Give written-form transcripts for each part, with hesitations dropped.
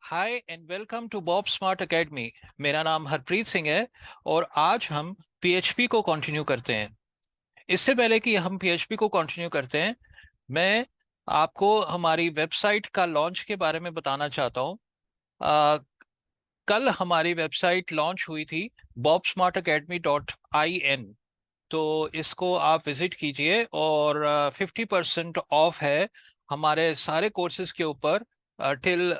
Hi and welcome to Bob smart academy. मेरा नाम हरप्रीत सिंह है और आज हम पीएचपी को कंटिन्यू करते हैं। इससे पहले कि हम पीएचपी को कंटिन्यू करते हैं, मैं आपको हमारी वेबसाइट का लॉन्च के बारे में बताना चाहता हूँ। अ, कल हमारी वेबसाइट लॉन्च हुई थी bobsmartacademy.in। तो इसको आप विजिट कीजिए और 50% ऑफ है हमारे सारे कोर्सेज के ऊपर टिल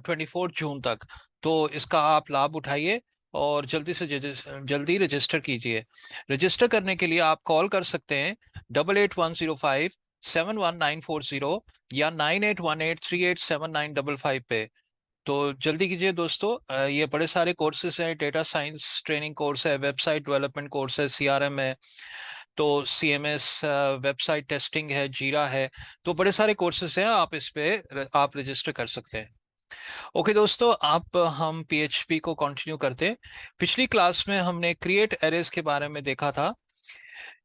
24 जून तक। तो इसका आप लाभ उठाइए और जल्दी से जल्दी रजिस्टर कीजिए। रजिस्टर करने के लिए आप कॉल कर सकते हैं 8810571940 या 9818387955 पे। तो जल्दी कीजिए दोस्तों। ये बड़े सारे कोर्सेज हैं, डेटा साइंस ट्रेनिंग कोर्स है, वेबसाइट डेवलपमेंट कोर्स है, सीआरएम है, तो सीएमएस, वेबसाइट टेस्टिंग है, जीरा है। तो बड़े सारे कोर्सेज हैं, आप इस पे आप रजिस्टर कर सकते हैं। ओके दोस्तों, आप हम पीएचपी को कंटिन्यू करते हैं। पिछली क्लास में हमने क्रिएट एरेज के बारे में देखा था।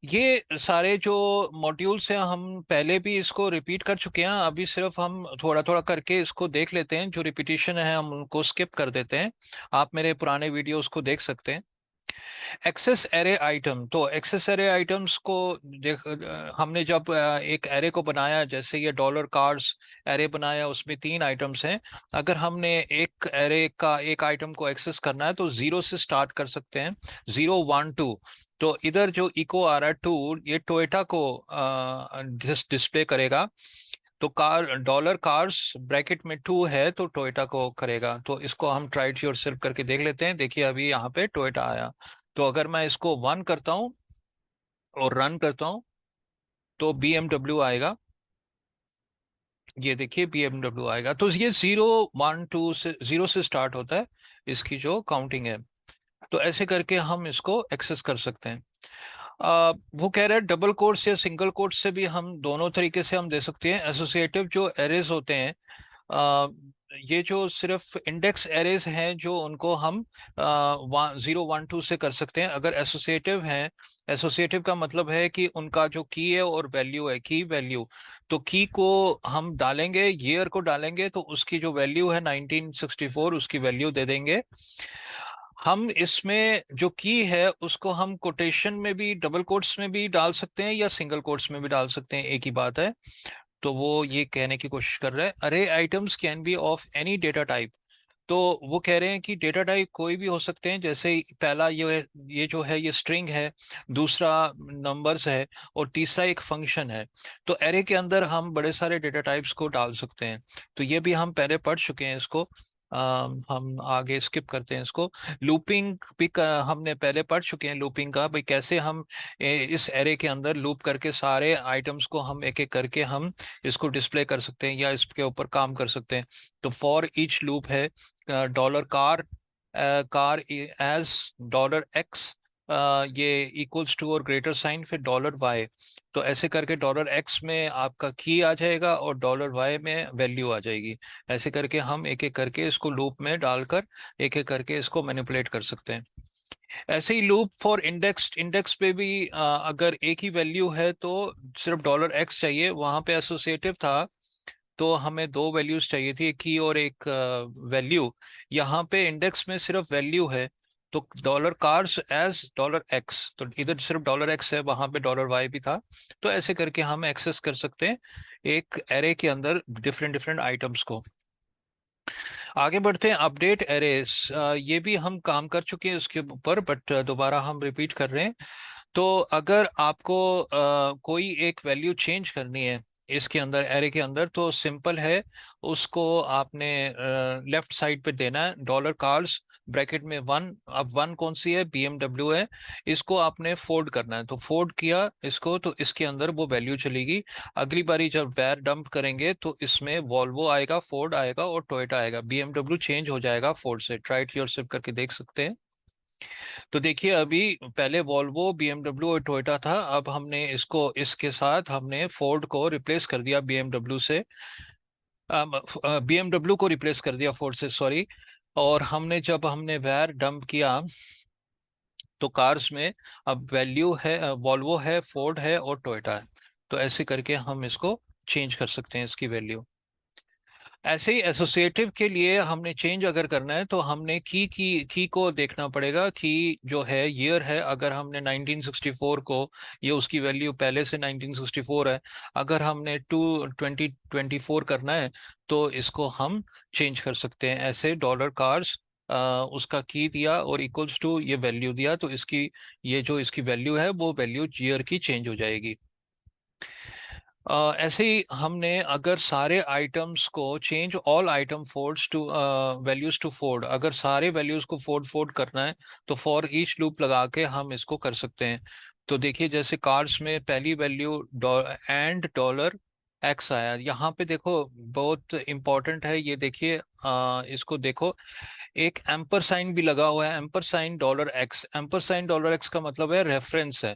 ये सारे जो मॉड्यूल्स हैं हम पहले भी इसको रिपीट कर चुके हैं, अभी सिर्फ हम थोड़ा थोड़ा करके इसको देख लेते हैं। जो रिपीटिशन है हम उनको स्किप कर देते हैं। आप मेरे पुराने वीडियोस को देख सकते हैं। एक्सेस एरे आइटम, तो एक्सेस एरे आइटम्स को हमने जब एक एरे को बनाया, जैसे ये डॉलर कार्ड्स एरे बनाया, उसमें 3 आइटम्स हैं। अगर हमने एक एरे का एक आइटम को एक्सेस करना है तो 0 से स्टार्ट कर सकते हैं, 0 1 2। तो इधर जो इको आ रहा है 2, ये टोयोटा को डिस्प्ले करेगा। तो कार डॉलर कार्स ब्रैकेट में 2 है तो टोयोटा को करेगा। तो इसको हम ट्राई इट योरसेल्फ करके देख लेते हैं। देखिए अभी यहाँ पे टोयोटा आया। तो अगर मैं इसको 1 करता हूँ और रन करता हूँ तो BMW आएगा। ये देखिए BMW आएगा। तो ये 0 1 2 से 0 से स्टार्ट होता है इसकी जो काउंटिंग है। तो ऐसे करके हम इसको एक्सेस कर सकते हैं। वो कह रहा है डबल कोट्स या सिंगल कोट्स से भी हम दोनों तरीके से हम दे सकते हैं। एसोसिएटिव जो एरेज होते हैं, अ, ये जो सिर्फ इंडेक्स एरेज हैं, जो उनको हम 0 1 2 से कर सकते हैं। अगर एसोसिएटिव हैं, एसोसिएटिव का मतलब है कि उनका जो की है और वैल्यू है, की वैल्यू। तो की को हम डालेंगे, ईयर को डालेंगे तो उसकी जो वैल्यू है 1964, उसकी वैल्यू दे देंगे। हम इसमें जो की है उसको हम कोटेशन में भी, डबल कोट्स में भी डाल सकते हैं या सिंगल कोट्स में भी डाल सकते हैं, एक ही बात है। तो वो ये कहने की कोशिश कर रहा है अरे items can be of any data type. तो वो कह रहे हैं कि डेटा टाइप कोई भी हो सकते हैं। जैसे पहला ये जो है ये स्ट्रिंग है, दूसरा नंबर्स है और तीसरा एक फंक्शन है। तो एरे के अंदर हम बड़े सारे डेटा टाइप्स को डाल सकते हैं। तो ये भी हम पहले पढ़ चुके हैं इसको। हम आगे स्किप करते हैं इसको। लूपिंग भी हमने पहले पढ़ चुके हैं, लूपिंग का भाई कैसे हम इस एरे के अंदर लूप करके सारे आइटम्स को हम एक एक करके हम इसको डिस्प्ले कर सकते हैं या इसके ऊपर काम कर सकते हैं। तो फॉर ईच लूप है dollar car, car as $X, ये इक्वल्स टू और ग्रेटर साइन, फिर $Y। तो ऐसे करके $X में आपका की आ जाएगा और $Y में वैल्यू आ जाएगी। ऐसे करके हम एक एक करके इसको लूप में डालकर एक एक करके इसको मैनिपुलेट कर सकते हैं। ऐसे ही लूप फॉर इंडेक्स, इंडेक्स पे भी अगर एक ही वैल्यू है तो सिर्फ $X चाहिए। वहां पे एसोसिएटिव था तो हमें दो वैल्यूज चाहिए थी, एक की और एक वैल्यू। यहाँ पे इंडेक्स में सिर्फ वैल्यू है। तो डॉलर कार्स एज $X, तो इधर सिर्फ $X है, वहां पे $Y भी था। तो ऐसे करके हम एक्सेस कर सकते हैं एक एरे के अंदर डिफरेंट डिफरेंट आइटम्स को। आगे बढ़ते हैं, अपडेट एरेस। ये भी हम काम कर चुके हैं उसके ऊपर, बट दोबारा हम रिपीट कर रहे हैं। तो अगर आपको कोई एक वैल्यू चेंज करनी है इसके अंदर, एरे के अंदर, तो सिंपल है। उसको आपने लेफ्ट साइड पे देना है डॉलर कार्स ब्रैकेट में 1। अब 1 कौन सी है? BMW है। इसको आपने फोल्ड करना है, तो फोल्ड किया इसको तो इसके अंदर वो वैल्यू चलेगी। अगली बारी जब वैर डंप करेंगे तो इसमें वॉल्वो आएगा, फोर्ड आएगा और टोयोटा आएगा। BMW चेंज हो जाएगा फोर्ड से। ट्राई इट योरसेल्फ करके देख सकते हैं। तो देखिए अभी पहले वॉल्वो, BMW और टोयोटा था, अब हमने इसको इसके साथ हमने फोर्ड को रिप्लेस कर दिया BMW से। BMW को रिप्लेस कर दिया फोर्ड से, सॉरी। और हमने जब हमने वैर डंप किया तो कार्स में अब वैल्यू है, वॉल्वो है, फोर्ड है और टोयोटा है। तो ऐसे करके हम इसको चेंज कर सकते हैं इसकी वैल्यू। ऐसे ही एसोसिएटिव के लिए हमने चेंज अगर करना है तो हमने की को देखना पड़ेगा। की जो है ईयर है, अगर हमने 1964 को, ये उसकी वैल्यू पहले से 1964 है, अगर हमने टू 2024 करना है तो इसको हम चेंज कर सकते हैं ऐसे। डॉलर कार्स उसका की दिया और इक्वल्स टू ये वैल्यू दिया, तो इसकी ये जो इसकी वैल्यू है वो वैल्यू ईयर की चेंज हो जाएगी। ऐसे ही हमने अगर सारे आइटम्स को change all item fords to values to Ford, अगर सारे वैल्यूज को फोर्ड फोर्ड करना है तो फॉर ईच लूप लगा के हम इसको कर सकते हैं। तो देखिए जैसे कार्ड्स में पहली वैल्यू एंड डॉलर एक्स आया, यहाँ पे देखो बहुत इंपॉर्टेंट है ये, देखिए इसको देखो, एक एम्पर साइन भी लगा हुआ है, ampersand dollar x. Ampersand dollar x का मतलब है रेफरेंस है।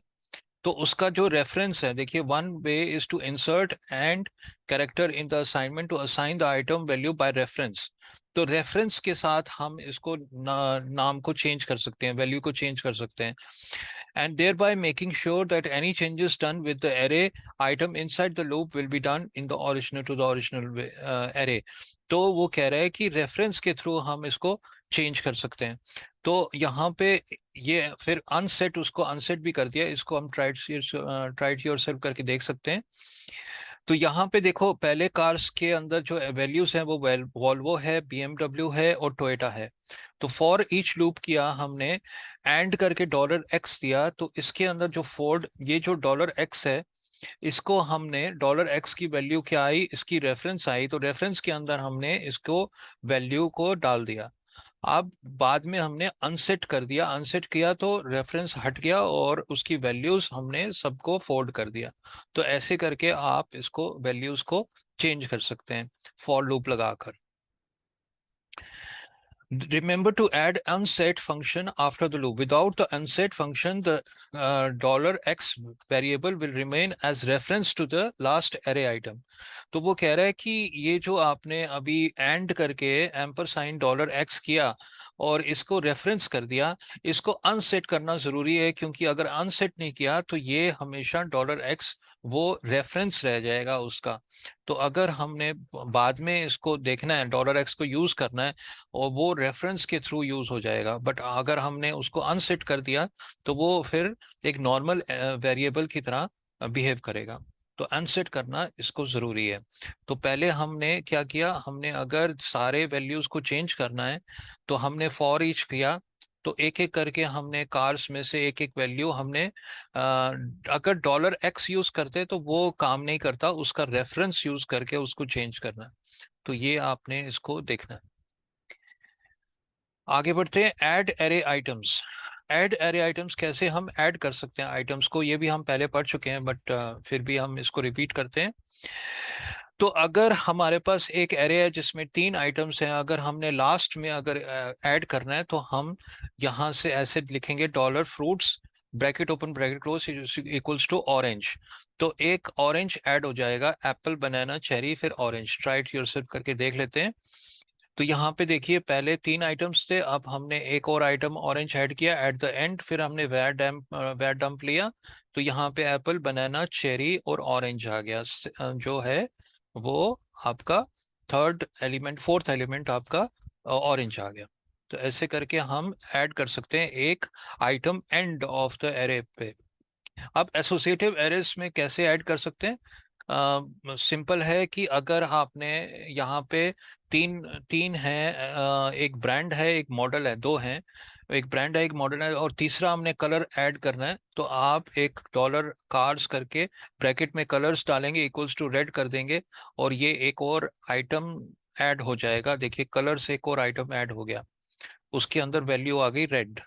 तो उसका जो रेफरेंस है, देखिए one way is to insert and character in the assignment to assign the item value by reference. तो रेफरेंस के साथ हम इसको नाम को चेंज कर सकते हैं, वैल्यू को चेंज कर सकते हैं। And thereby making sure that any changes done with the array item inside the loop will be done in the original to the original array. तो वो कह रहा है कि रेफरेंस के थ्रू हम इसको चेंज कर सकते हैं। तो यहाँ पे ये फिर अनसेट, उसको अनसेट भी कर दिया, इसको हम ट्राइड योरसेल्फ करके देख सकते हैं। तो यहाँ पे देखो पहले कार्स के अंदर जो वैल्यूज हैं वो वॉल्वो है, बीएमडब्ल्यू है और टोयोटा है। तो फॉर ईच लूप किया हमने, एंड करके डॉलर एक्स दिया, तो इसके अंदर जो फोर्ड, ये जो डॉलर एक्स है, इसको हमने डॉलर एक्स की वैल्यू क्या आई, इसकी रेफरेंस आई, तो रेफरेंस के अंदर हमने इसको वैल्यू को डाल दिया। अब बाद में हमने अनसेट कर दिया, अनसेट किया तो रेफरेंस हट गया और उसकी वैल्यूज हमने सबको फोल्ड कर दिया। तो ऐसे करके आप इसको वैल्यूज को चेंज कर सकते हैं फॉर लूप लगाकर। Remember to add unset function after the loop. Without the unset function, the $x variable will remain as reference to the last array item. तो वो कह रहा है कि ये जो आपने अभी एंड करके एम्पर साइन डॉलर एक्स किया और इसको रेफरेंस कर दिया, इसको अनसेट करना जरूरी है, क्योंकि अगर अनसेट नहीं किया तो ये हमेशा डॉलर एक्स वो रेफरेंस रह जाएगा उसका। तो अगर हमने बाद में इसको देखना है, डॉलर एक्स को यूज करना है, और वो रेफरेंस के थ्रू यूज हो जाएगा। बट अगर हमने उसको अनसेट कर दिया तो वो फिर एक नॉर्मल वेरिएबल की तरह बिहेव करेगा। तो अनसेट करना इसको जरूरी है। तो पहले हमने क्या किया, हमने अगर सारे वैल्यूज को चेंज करना है तो हमने फॉर ईच किया, तो एक एक करके हमने कार्स में से एक एक वैल्यू हमने अगर डॉलर एक्स यूज करते तो वो काम नहीं करता, उसका रेफरेंस यूज करके उसको चेंज करना है। तो ये आपने इसको देखना है। आगे बढ़ते हैं, add array items. Add array items कैसे हम ऐड कर सकते हैं आइटम्स को, ये भी हम पहले पढ़ चुके हैं, बट फिर भी हम इसको रिपीट करते हैं। तो अगर हमारे पास एक एरे है जिसमें 3 आइटम्स हैं, अगर हमने लास्ट में अगर ऐड करना है तो हम यहाँ से ऐसे लिखेंगे, dollar fruits bracket open bracket close equals to orange. तो एक ऑरेंज ऐड हो जाएगा, एप्पल बनाना चेरी फिर ऑरेंज। ट्राई इट योरसेल्फ करके देख लेते हैं। तो यहाँ पे देखिए पहले 3 आइटम्स थे, अब हमने एक और आइटम ऑरेंज ऐड किया एट द एंड, फिर हमने वेयर डंप लिया। तो यहाँ पे एप्पल बनाना चेरी और ऑरेंज आ गया, जो है वो आपका थर्ड एलिमेंट, फोर्थ एलिमेंट आपका ऑरेंज आ गया। तो ऐसे करके हम ऐड कर सकते हैं एक item end of the array पे। अब एसोसिएटिव एरेस में कैसे ऐड कर सकते हैं, सिंपल है कि अगर आपने यहाँ पे तीन तीन है, एक ब्रांड है एक मॉडल है, दो हैं, एक ब्रांड है एक मॉडल है और तीसरा हमने कलर ऐड करना है, तो आप एक डॉलर कार्स करके ब्रैकेट में कलर्स डालेंगे, इक्वल्स टू रेड कर देंगे, और ये एक और आइटम ऐड हो जाएगा। देखिए कलर से एक और आइटम ऐड हो गया, उसके अंदर वैल्यू आ गई रेड।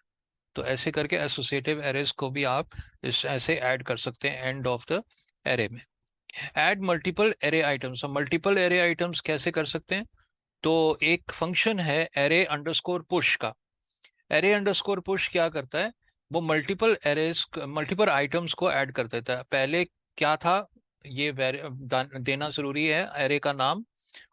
तो ऐसे करके एसोसिएटिव एरेज को भी आप इस ऐसे ऐड कर सकते हैं एंड ऑफ द एरे में। ऐड मल्टीपल एरे आइटम्स, हम मल्टीपल एरे आइटम्स कैसे कर सकते हैं, तो एक फंक्शन है एरे अंडरस्कोर पुश का। एरे अंडरस्कोर पुश क्या करता है, वो मल्टीपल एरेज मल्टीपल आइटम्स को ऐड कर देता है। पहले क्या था, ये देना जरूरी है एरे का नाम,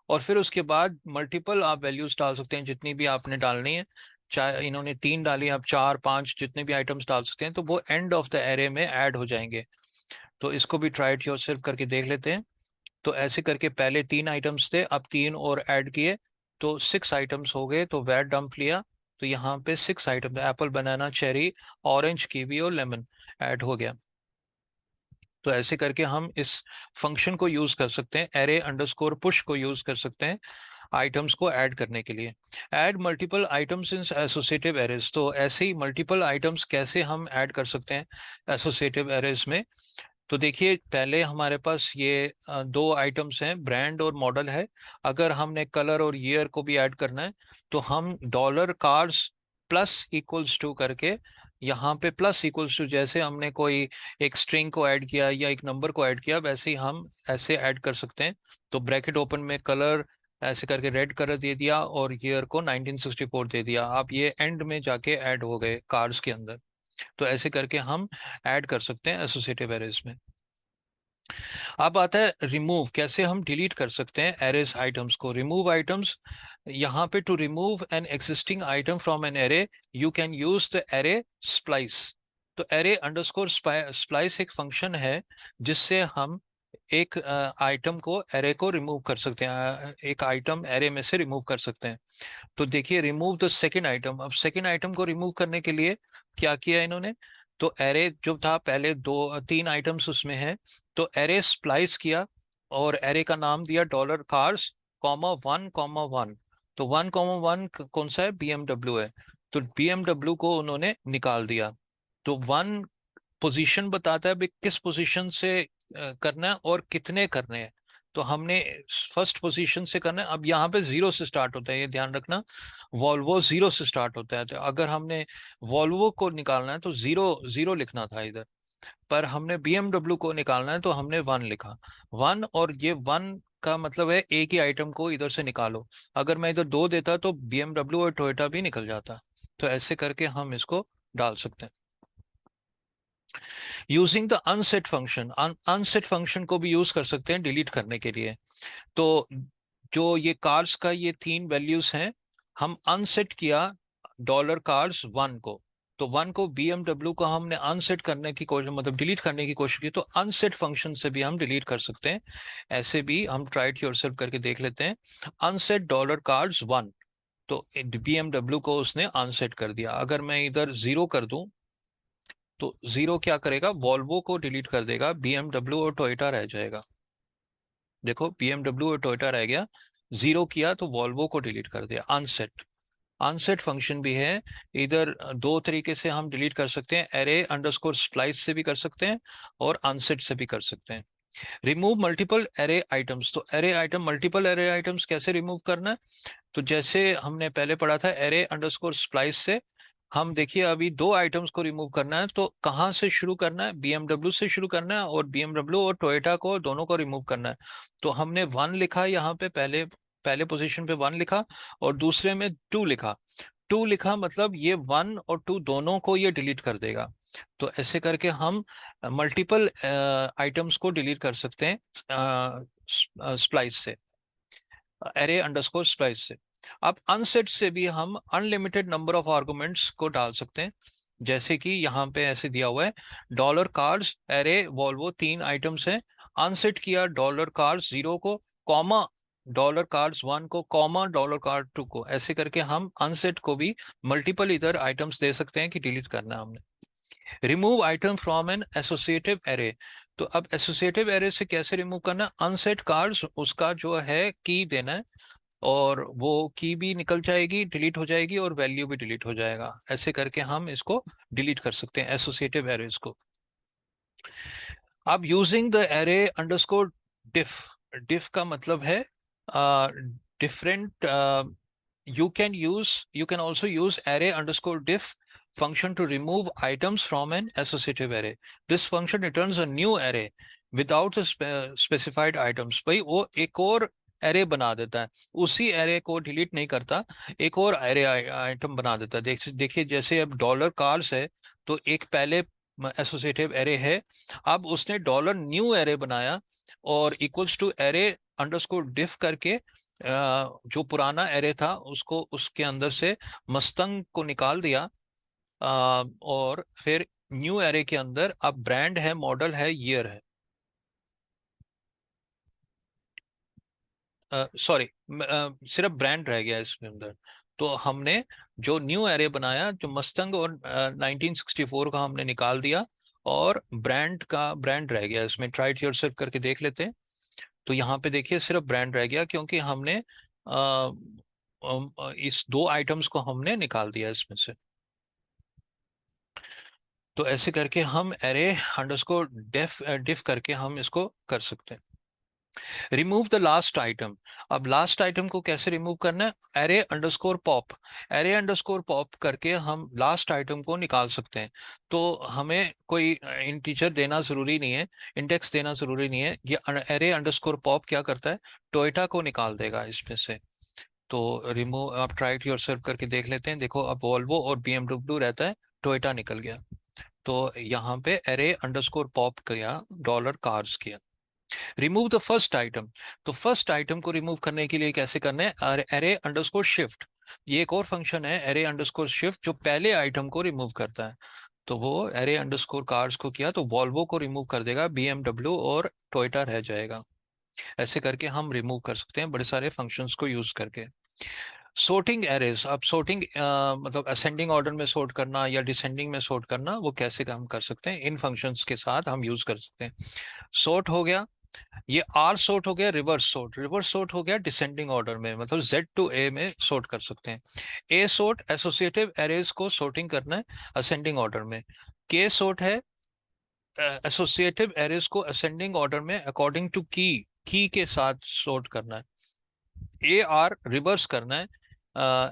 और फिर उसके बाद मल्टीपल आप वैल्यूज डाल सकते हैं जितनी भी आपने डालनी है। चाहे इन्होंने 3 डाली, आप 4 5 जितने भी आइटम्स डाल सकते हैं, तो वो एंड ऑफ द एरे में ऐड हो जाएंगे। तो इसको भी ट्राई इट योरसेल्फ करके देख लेते हैं। तो ऐसे करके पहले 3 आइटम्स थे, अब 3 और ऐड किए तो 6 आइटम्स हो गए, तो वैट डंप लिया तो यहाँ पे 6 item, Apple, banana, cherry, orange, kiwi और लेमन ऐड हो गया। तो ऐसे करके हम इस फंक्शन को यूज कर सकते हैं, एरे अंडरस्कोर पुश को यूज कर सकते हैं आइटम्स को ऐड करने के लिए। Add multiple items in associative arrays, तो ऐसे ही मल्टीपल आइटम्स कैसे हम ऐड कर सकते हैं एसोसिएटिव एरेज में। तो देखिए पहले हमारे पास ये 2 आइटम्स हैं, ब्रांड और मॉडल है। अगर हमने कलर और ईयर को भी ऐड करना है तो हम dollar cars plus equals to करके, यहाँ पे प्लस इक्वल्स टू, जैसे हमने कोई एक स्ट्रिंग को ऐड किया या एक नंबर को ऐड किया वैसे ही हम ऐसे ऐड कर सकते हैं। तो ब्रैकेट ओपन में कलर ऐसे करके रेड कलर दे दिया और ईयर को 1964 दे दिया, आप ये एंड में जाके ऐड हो गए कार्स के अंदर। तो ऐसे करके हम ऐड कर सकते हैं एसोसिएटिव एरेज में। अब आता है रिमूव, कैसे हम डिलीट कर सकते हैं एरेज आइटम्स को। रिमूव आइटम्स, यहाँ पे to remove an existing item from an array you can use the array splice. तो एरे अंडरस्कोर स्प्लाइस एक फंक्शन है जिससे हम एक आइटम को, एरे को रिमूव कर सकते हैं, एक आइटम एरे में से रिमूव कर सकते हैं। तो देखिए रिमूव द सेकेंड आइटम, अब सेकेंड आइटम को रिमूव करने के लिए क्या किया इन्होंने, तो एरे जो था पहले 2 3 आइटम्स उसमें है, तो एरे स्प्लाइस किया और एरे का नाम दिया डॉलर कार्स कॉमा 1 कॉमा 1। तो 1 कॉमा 1 कौन सा है, बीएमडब्ल्यू है, तो बीएमडब्ल्यू को उन्होंने निकाल दिया। तो 1 पोजीशन बताता है भाई किस पोजीशन से करना है और कितने करने हैं। तो हमने फर्स्ट पोजीशन से करना है, अब यहाँ पे 0 से स्टार्ट होता है, ये ध्यान रखना, वॉल्वो 0 से स्टार्ट होता है। तो अगर हमने वॉल्वो को निकालना है तो 0 0 लिखना था इधर, पर हमने बीएमडब्ल्यू को निकालना है तो हमने 1 लिखा। 1, और ये 1 का मतलब है एक ही आइटम को इधर से निकालो। अगर मैं इधर 2 देता तो बीएमडब्ल्यू और टोयोटा भी निकल जाता। तो ऐसे करके हम इसको डाल सकते हैं। Using the unset function, unset function को भी यूज कर सकते हैं डिलीट करने के लिए। तो जो ये कार्स का ये 3 वैल्यूज हैं, हम अनसेट किया डॉलर कार्स 1 को, तो 1 को बीएमडब्ल्यू को हमने अनसेट करने की कोशिश, मतलब डिलीट करने की कोशिश की, तो अनसेट फंक्शन से भी हम डिलीट कर सकते हैं। ऐसे भी हम ट्राई इट योरसेल्फ करके देख लेते हैं। अनसेट डॉलर कार्स 1, तो बीएमडब्ल्यू को उसने अनसेट कर दिया। अगर मैं इधर 0 कर दूं तो 0 क्या करेगा, वॉल्वो को डिलीट कर देगा, बीएमडब्ल्यू और टोयोटा रह जाएगा। देखो बीएमडब्ल्यू और टोयोटा रह गया, 0 किया तो वॉल्वो को डिलीट कर दिया, अनसेट। अनसेट फंक्शन भी है, इधर 2 तरीके से हम डिलीट कर सकते हैं, एरे अंडरस्कोर स्प्लाइस से भी कर सकते हैं और अनसेट से भी कर सकते हैं। रिमूव मल्टीपल एरे आइटम्स, तो array item, multiple array items कैसे रिमूव करना है, तो जैसे हमने पहले पढ़ा था एरे अंडरस्कोर स्प्लाइस से, हम देखिए अभी 2 आइटम्स को रिमूव करना है तो कहाँ से शुरू करना है, बीएमडब्ल्यू से शुरू करना है और बीएमडब्ल्यू और टोयोटा को दोनों को रिमूव करना है। तो हमने 1 लिखा यहाँ पे, पहले पहले पोजीशन पे 1 लिखा और दूसरे में 2 लिखा। 2 लिखा मतलब ये 1 और 2 दोनों को ये डिलीट कर देगा। तो ऐसे करके हम मल्टीपल आइटम्स को डिलीट कर सकते हैं स्प्लाइस से, एरे अंडरस्कोर स्प्लाइस से। अब अनसेट से भी हम अनलिमिटेड नंबर ऑफ आर्गुमेंट्स को डाल सकते हैं, जैसे कि यहाँ पे ऐसे दिया हुआ है, dollar cars array Volvo 3 items हैं, अनसेट किया डॉलर कार्स 0 को, कॉमा डॉलर कार्स 1 को, कॉमा डॉलर कार्ड 2 को। ऐसे करके हम अनसेट को भी मल्टीपल इधर आइटम्स दे सकते हैं कि डिलीट करना है हमने। Remove item from an associative array, तो अब एसोसिएटिव एरे से कैसे रिमूव करना है, अनसेट कार्ड्स उसका जो है की देना है और वो की भी निकल जाएगी, डिलीट हो जाएगी और वैल्यू भी डिलीट हो जाएगा। ऐसे करके हम इसको डिलीट कर सकते हैं एसोसिएटिव एरेज को। अब यूजिंग द एरे अंडरस्कोर डिफ, डिफ का मतलब है different, you can also use array underscore diff function to remove items from an associative array. This function returns a new array without the specified items। भाई वो एक और array बना देता है, उसी एरे को डिलीट नहीं करता, एक और एरे आइटम बना देता है। देखिए जैसे अब डॉलर कार्स है तो एक पहले एसोसिएटिव एरे है, अब उसने डॉलर न्यू एरे बनाया और इक्वल्स टू एरे अंडरस्कोर डिफ करके जो पुराना एरे था उसको, उसके अंदर से मस्तंग को निकाल दिया और फिर न्यू एरे के अंदर अब ब्रांड है, मॉडल है, ईयर है। सॉरी, सिर्फ ब्रांड रह गया इसमें अंदर। तो हमने जो न्यू एरे बनाया, जो मस्तंग और 1964 का हमने निकाल दिया, और ब्रांड रह गया इसमें। ट्राई इट योरसेल्फ करके देख लेते हैं। तो यहाँ पे देखिए सिर्फ ब्रांड रह गया, क्योंकि हमने इस दो आइटम्स को हमने निकाल दिया इसमें से। तो ऐसे करके हम एरे अंडरस्कोर डिफ करके हम इसको कर सकते हैं। Remove the last item. अब लास्ट आइटम को कैसे रिमूव करना है? Array underscore pop. Array underscore pop करके हम लास्ट आइटम को निकाल सकते हैं। तो हमें कोई इंटीजर देना जरूरी नहीं है, इंडेक्स देना जरूरी नहीं है। ये एरे अंडरस्कोर पॉप क्या करता है? टोयोटा को निकाल देगा इसमें से। तो रिमूव, आप ट्राई इट योरसेल्फ करके देख लेते हैं। देखो, अब वॉल्वो और बीएमडब्ल्यू रहता है, टोयोटा निकल गया। तो यहाँ पे एरे अंडरस्कोर पॉप किया, डॉलर कार्स किया। Remove the first item. तो फर्स्ट आइटम को रिमूव करने के लिए कैसे करना है? Array underscore shift. ये एक और फंक्शन है, एरे अंडरस्कोर शिफ्ट, जो पहले आइटम को रिमूव करता है। तो वो एरे अंडरस्कोर कार्स को किया तो वॉल्वो को रिमूव कर देगा, बीएमडब्ल्यू और टोयोटा रह जाएगा। ऐसे करके हम रिमूव कर सकते हैं बड़े सारे फंक्शंस को यूज करके। sorting arrays. अब sorting मतलब असेंडिंग ऑर्डर में सॉर्ट करना या डिसेंडिंग में सॉर्ट करना, वो कैसे काम कर सकते हैं? इन फंक्शंस के साथ हम यूज कर सकते हैं। सॉर्ट हो गया, ये आर सॉर्ट हो गया। रिवर्स सॉर्ट, रिवर्स सॉर्ट हो गया डिसेंडिंग ऑर्डर में, मतलब जेड टू ए में सॉर्ट कर सकते हैं। ए सॉर्ट एसोसिएटिव एरेज को सॉर्टिंग करना है असेंडिंग ऑर्डर में। के सॉर्ट है एसोसिएटिव एरेज को असेंडिंग ऑर्डर में अकॉर्डिंग टू की के साथ सॉर्ट करना है। ए आर रिवर्स करना है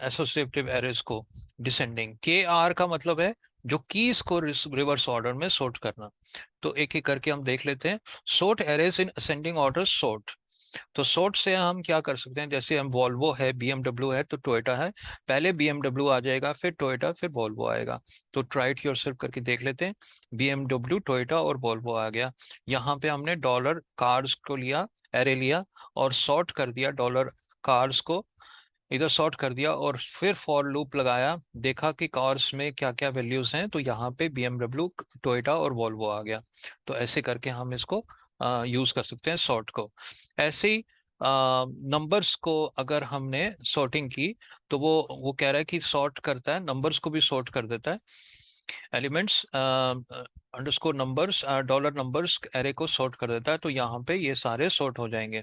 एसोसिएटिव एरेज को डिसेंडिंग। के आर का मतलब है जो कीज को रिवर्स ऑर्डर में सॉर्ट करना। तो एक एक करके हम देख लेते हैं। Sort arrays in ascending order sort. तो सॉर्ट से हम क्या कर सकते हैं? जैसे हम वॉल्वो है, बीएमडब्ल्यू है, तो टोयोटा है, पहले बीएमडब्ल्यू आ जाएगा, फिर टोयोटा, फिर वॉल्वो आएगा। तो ट्राई इट योरसेल्फ करके देख लेते हैं। बीएमडब्ल्यू, टोयोटा और वॉल्वो आ गया। यहाँ पे हमने डॉलर कार्स को लिया, एरे लिया, और सॉर्ट कर दिया डॉलर कार्स को, इधर सॉर्ट कर दिया, और फिर फॉर लूप लगाया, देखा कि कार्स में क्या क्या वैल्यूज हैं, तो यहाँ पे बीएमडब्ल्यू, टोयोटा और वॉल्वो आ गया। तो ऐसे करके हम इसको यूज कर सकते हैं सॉर्ट को। ऐसे ही नंबर्स को अगर हमने सॉर्टिंग की, तो वो कह रहा है कि सॉर्ट करता है, नंबर्स को भी सॉर्ट कर देता है। Elements underscore numbers, dollar numbers array को सॉर्ट कर देता है। तो यहाँ पे ये सारे सॉर्ट हो जाएंगे।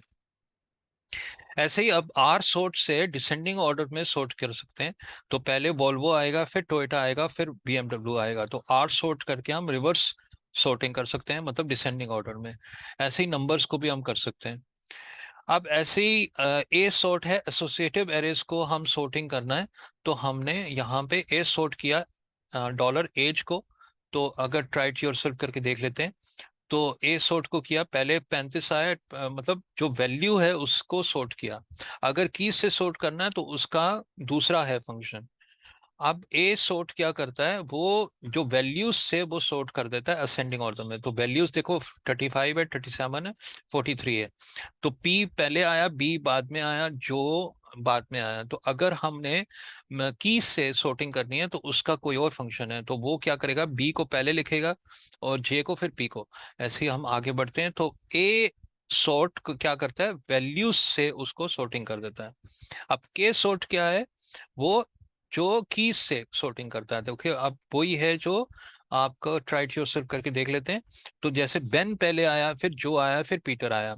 ऐसे ही अब आर सॉर्ट से डिसेंडिंग ऑर्डर में सॉर्ट कर सकते हैं। तो पहले वॉल्वो आएगा, फिर टोयोटा आएगा, फिर बीएमडब्ल्यू आएगा। तो आर सॉर्ट करके हम रिवर्स सॉर्टिंग कर सकते हैं, मतलब डिसेंडिंग ऑर्डर में। ऐसे ही नंबर्स को भी हम कर सकते हैं। अब ऐसे ही ए सॉर्ट है, एसोसिएटिव एरेज को हम सॉर्टिंग करना है। तो हमने यहाँ पे ए सॉर्ट किया डॉलर एज को। तो अगर ट्राई इट योरसेल्फ करके देख लेते हैं। तो ए सॉर्ट को किया, पहले 35 आया, मतलब जो वैल्यू है उसको सॉर्ट किया। अगर की से सॉर्ट करना है तो उसका दूसरा है फंक्शन। अब ए सॉर्ट क्या करता है? वो जो वैल्यूज से वो सॉर्ट कर देता है असेंडिंग ऑर्डर में। तो वैल्यूज देखो, 35 है, 37 है, 43 है। तो पी पहले आया, बी बाद में आया, जो बाद में आया। तो अगर हमने की से सॉर्टिंग करनी है तो उसका कोई और फंक्शन है, तो वो क्या करेगा? बी को पहले लिखेगा और जे को फिर पी को। ऐसे ही हम आगे बढ़ते हैं। तो ए सॉर्ट क्या करता है? वैल्यूज से उसको सॉर्टिंग कर देता है। अब के सॉर्ट क्या है? वो जो कीज से सॉर्टिंग करता है। देखिए, अब वही है जो आपको ट्राई टू योरसेल्फ करके देख लेते हैं। तो जैसे बेन पहले आया, फिर जो आया, फिर पीटर आया।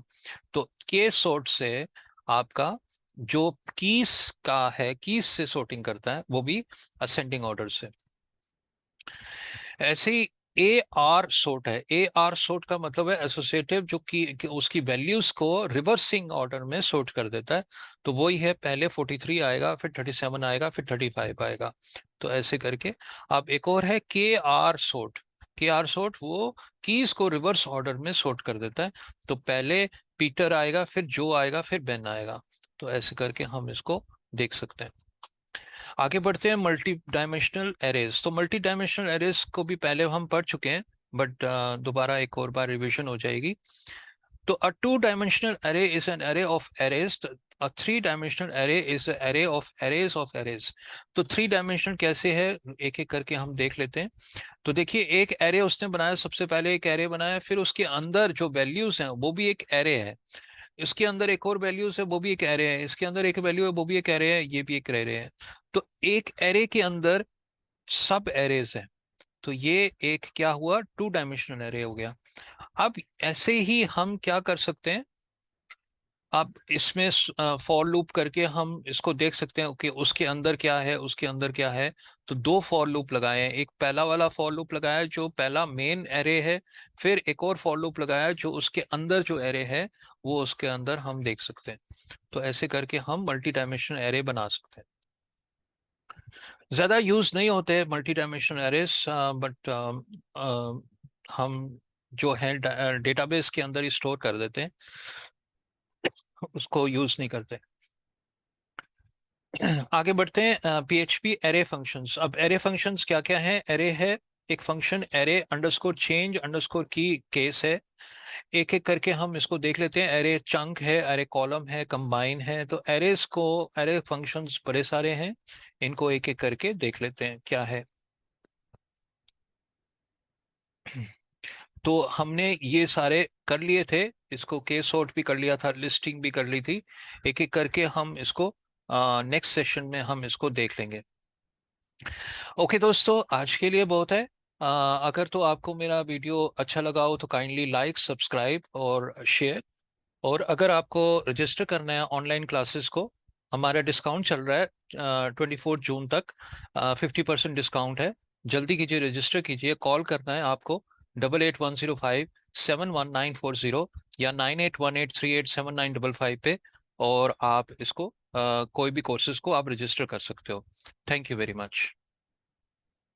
तो के सॉर्ट से आपका जो कीज का है, कीज से सॉर्टिंग करता है, वो भी असेंडिंग ऑर्डर से। ऐसे ही ए आर सोर्ट है। ए आर सोर्ट का मतलब है एसोसिएटिव, जो कि उसकी वैल्यूज को रिवर्सिंग ऑर्डर में सोर्ट कर देता है। तो वही है, पहले 43 आएगा, फिर 37 आएगा, फिर 35 आएगा। तो ऐसे करके। अब एक और है के आर सोर्ट। के आर सोर्ट वो कीज को रिवर्स ऑर्डर में सोर्ट कर देता है। तो पहले पीटर आएगा, फिर जो आएगा, फिर बेन आएगा। तो ऐसे करके हम इसको देख सकते हैं। आगे बढ़ते हैं मल्टी डायमेंशनल एरेज। तो मल्टी डायमेंशनल एरेज को भी पहले हम पढ़ चुके हैं, बट दोबारा एक और बार रिवीजन हो जाएगी। तो a two dimensional array is an array of arrays. A three dimensional array is array of arrays. तो थ्री डायमेंशनल कैसे है, एक एक करके हम देख लेते हैं। तो देखिए, एक एरे उसने बनाया, सबसे पहले एक एरे बनाया, फिर उसके अंदर जो वैल्यूज हैं वो भी एक एरे है। इसके अंदर एक और वैल्यूज है, वो भी एक एरे है, इसके अंदर एक वैल्यू है, वो भी एक एरे है, ये भी एक एरे है। तो एक एरे के अंदर सब एरेज है। तो ये एक क्या हुआ, 2 डायमेंशनल एरे हो गया। अब ऐसे ही हम क्या कर सकते हैं, आप इसमें फॉर लूप करके हम इसको देख सकते हैं कि उसके अंदर क्या है, उसके अंदर क्या है। तो 2 फॉर लूप लगाए हैं, एक पहला वाला फॉर लूप लगाया है जो पहला मेन एरे है, फिर एक और फॉर लूप लगाया है जो उसके अंदर जो एरे है वो उसके अंदर हम देख सकते हैं। तो ऐसे करके हम मल्टी डायमेंशनल एरे बना सकते हैं। ज्यादा यूज नहीं होते मल्टी डायमेंशनल एरेस, बट हम जो है डेटाबेस के अंदर ही स्टोर कर देते हैं, उसको यूज नहीं करते। आगे बढ़ते हैं, पीएचपी एरे फंक्शंस। अब एरे फंक्शंस क्या क्या हैं? एरे है एक function, array underscore change underscore की केस है। एक एक करके हम इसको देख लेते हैं। एरे चंक है, एरे कॉलम है, कंबाइन है। तो एरेस को, एरे फंक्शंस बड़े सारे हैं, इनको एक एक करके देख लेते हैं क्या है। तो हमने ये सारे कर लिए थे, इसको केस सॉर्ट भी कर लिया था, लिस्टिंग भी कर ली थी। एक एक करके हम इसको नेक्स्ट सेशन में हम इसको देख लेंगे। ओके दोस्तों, आज के लिए बहुत है। अगर तो आपको मेरा वीडियो अच्छा लगा हो तो काइंडली लाइक, सब्सक्राइब और शेयर। और अगर आपको रजिस्टर करना है ऑनलाइन क्लासेस को, हमारा डिस्काउंट चल रहा है 24 जून तक, 50% डिस्काउंट है। जल्दी कीजिए, रजिस्टर कीजिए। कॉल करना है आपको 8810571940 या 9818387955 पे, और आप इसको कोई भी कोर्सेज को आप रजिस्टर कर सकते हो। Thank you very much.